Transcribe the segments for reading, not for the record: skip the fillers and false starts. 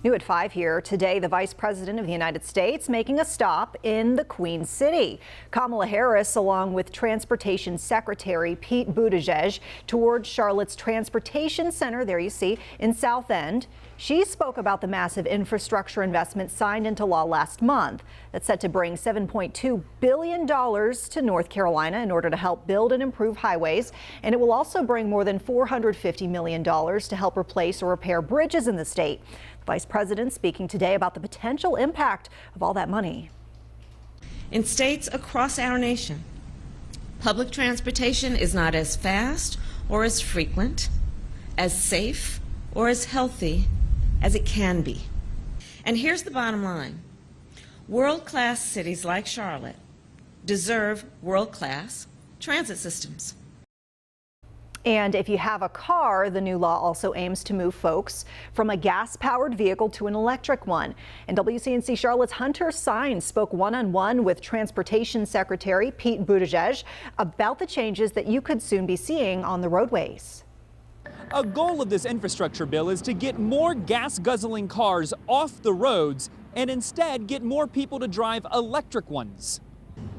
New at 5 here today, the Vice President of the United States making a stop in the Queen City. Kamala Harris, along with Transportation Secretary Pete Buttigieg, towards Charlotte's Transportation Center, there you see, in South End. She spoke about the massive infrastructure investment signed into law last month that's set to bring $7.2 billion to North Carolina in order to help build and improve highways. And it will also bring more than $450 million to help replace or repair bridges in the state. The Vice President speaking today about the potential impact of all that money. In states across our nation, public transportation is not as fast or as frequent, as safe or as healthy as it can be. And here's the bottom line. World-class cities like Charlotte deserve world-class transit systems. And if you have a car, the new law also aims to move folks from a gas-powered vehicle to an electric one. And WCNC Charlotte's Hunter Sines spoke one-on-one with Transportation Secretary Pete Buttigieg about the changes that you could soon be seeing on the roadways. A goal of this infrastructure bill is to get more gas-guzzling cars off the roads and instead get more people to drive electric ones.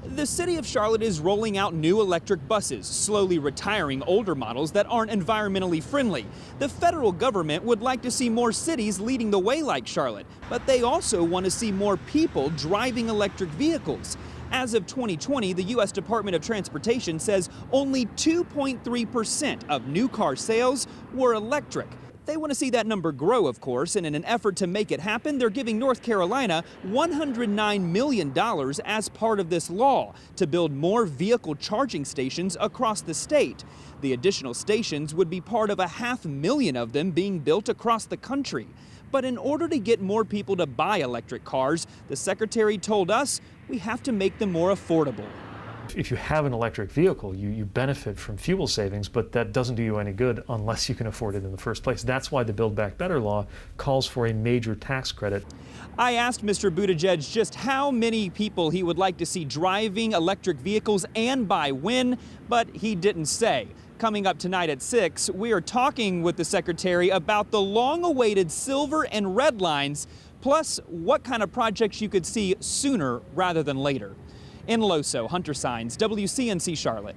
The city of Charlotte is rolling out new electric buses, slowly retiring older models that aren't environmentally friendly. The federal government would like to see more cities leading the way like Charlotte, but they also want to see more people driving electric vehicles. As of 2020, the U.S. Department of Transportation says only 2.3% of new car sales were electric. They want to see that number grow, of course, and in an effort to make it happen, they're giving North Carolina $109 million as part of this law to build more vehicle charging stations across the state. The additional stations would be part of 500,000 of them being built across the country. But in order to get more people to buy electric cars, the secretary told us we have to make them more affordable. If you have an electric vehicle, you benefit from fuel savings, but that doesn't do you any good unless you can afford it in the first place. That's why the Build Back Better law calls for a major tax credit. I asked Mr. Buttigieg just how many people he would like to see driving electric vehicles and by when, but he didn't say. Coming up tonight at 6, we are talking with the secretary about the long-awaited silver and red lines, plus what kind of projects you could see sooner rather than later. In Loso, Hunter Sines, WCNC Charlotte.